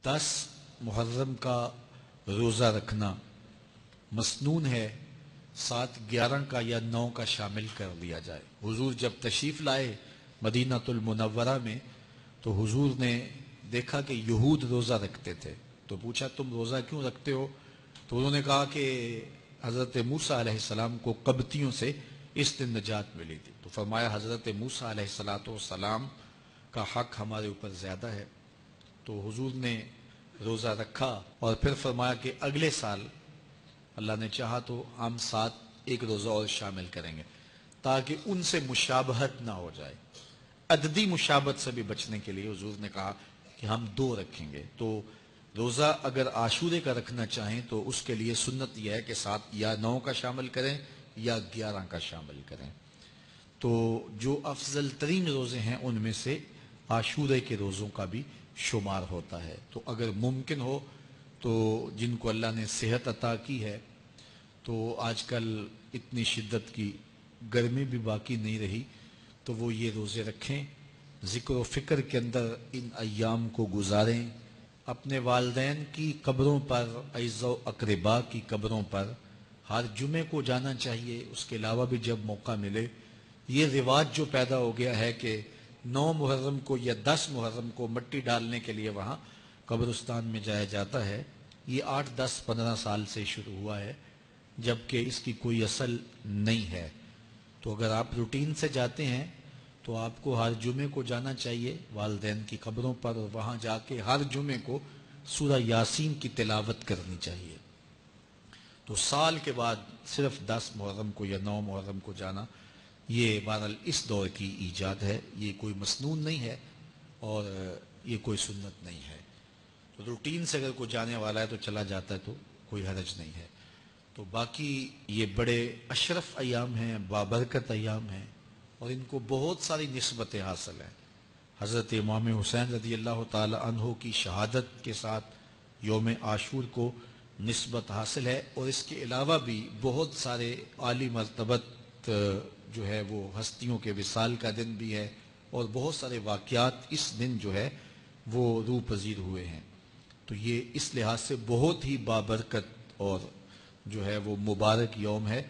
10 محرم کا روزہ رکھنا مسنون ہے، 7، 11 کا یا 9 کا شامل کر لیا جائے۔ حضور جب تشریف لائے مدینہ المنورہ میں تو حضور نے دیکھا کہ یہود روزہ رکھتے تھے، تو پوچھا تم روزہ کیوں رکھتے ہو؟ تو انہوں نے کہا کہ حضرت موسیٰ علیہ السلام کو قبطیوں سے اس دن نجات ملی تھی۔ تو فرمایا حضرت موسیٰ علیہ السلام کا حق ہمارے اوپر زیادہ ہے۔ تو حضور نے روزہ رکھا اور پھر فرمایا کہ اگلے سال اللہ نے چاہا تو ہم 7 ایک روزہ اور شامل کریں گے، تاکہ ان سے مشابہت نہ ہو جائے۔ عددی مشابہت سے بھی بچنے کے لیے حضور نے کہا کہ ہم 2 رکھیں گے۔ تو روزہ اگر عاشورے کا رکھنا چاہیں تو اس کے لیے سنت یہ ہے کہ 7 یا 9 کا شامل کریں یا 11 کا شامل کریں۔ تو جو افضل ترین روزے ہیں ان میں سے عاشورے کے روزوں کا بھی شمار ہوتا ہے۔ تو اگر ممکن ہو تو جن کو اللہ نے صحت عطا کی ہے، تو آج کل اتنی شدت کی گرمی بھی باقی نہیں رہی، تو وہ یہ روزے رکھیں، ذکر و فکر کے اندر ان ایام کو گزاریں، اپنے والدین کی قبروں پر، اعزاء و اقرباء کی قبروں پر ہر جمعے کو جانا چاہیے۔ اس کے علاوہ بھی جب موقع ملے، یہ رواج جو پیدا ہو گیا ہے کہ 9 محرم کو یا 10 محرم کو مٹی ڈالنے کے لیے وہاں قبرستان میں جایا جاتا ہے، یہ 8، 10، 15 سال سے شروع ہوا ہے، جبکہ اس کی کوئی اصل نہیں ہے۔ تو اگر آپ روٹین سے جاتے ہیں تو آپ کو ہر جمعے کو جانا چاہیے والدین کی قبروں پر، اور وہاں جا کے ہر جمعے کو سورہ یاسین کی تلاوت کرنی چاہیے۔ تو سال کے بعد صرف 10 محرم کو یا 9 محرم کو جانا، یہ بہرحال اس دور کی ایجاد ہے، یہ کوئی مسنون نہیں ہے اور یہ کوئی سنت نہیں ہے۔ تو روٹین سے اگر کوئی جانے والا ہے تو چلا جاتا ہے تو کوئی حرج نہیں ہے۔ تو باقی یہ بڑے اشرف ایام ہیں، بابرکت ایام ہیں، اور ان کو بہت ساری نسبتیں حاصل ہیں۔ حضرت امام حسین رضی اللہ تعالی عنہ کی شہادت کے ساتھ یوم عاشور کو نسبت حاصل ہے، اور اس کے علاوہ بھی بہت سارے عالی مرتبت جو ہے وہ ہستیوں کے وصال کا دن بھی ہے، اور بہت سارے واقعات اس دن جو ہے وہ روح پذیر ہوئے ہیں۔ تو یہ اس لحاظ سے بہت ہی بابرکت اور جو ہے وہ مبارک یوم ہے۔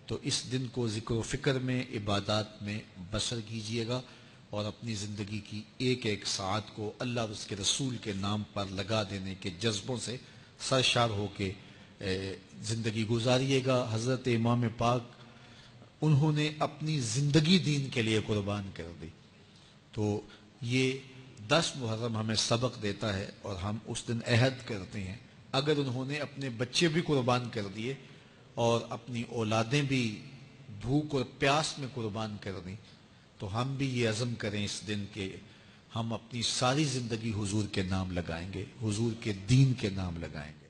تو اس دن کو ذکر و فکر میں، عبادات میں بسر کیجئے گا، اور اپنی زندگی کی ایک ایک ساعت کو اللہ اور اس کے رسول کے نام پر لگا دینے کے جذبوں سے سرشار ہو کے زندگی گزاریے گا۔ حضرت امام پاک انہوں نے اپنی زندگی دین کے لیے قربان کر دی۔ تو یہ 10 محرم ہمیں سبق دیتا ہے، اور ہم اس دن عہد کرتے ہیں اگر انہوں نے اپنے بچے بھی قربان کر دیے اور اپنی اولادیں بھی بھوک اور پیاس میں قربان کر دیں، تو ہم بھی یہ عزم کریں اس دن کہ ہم اپنی ساری زندگی حضور کے نام لگائیں گے، حضور کے دین کے نام لگائیں گے۔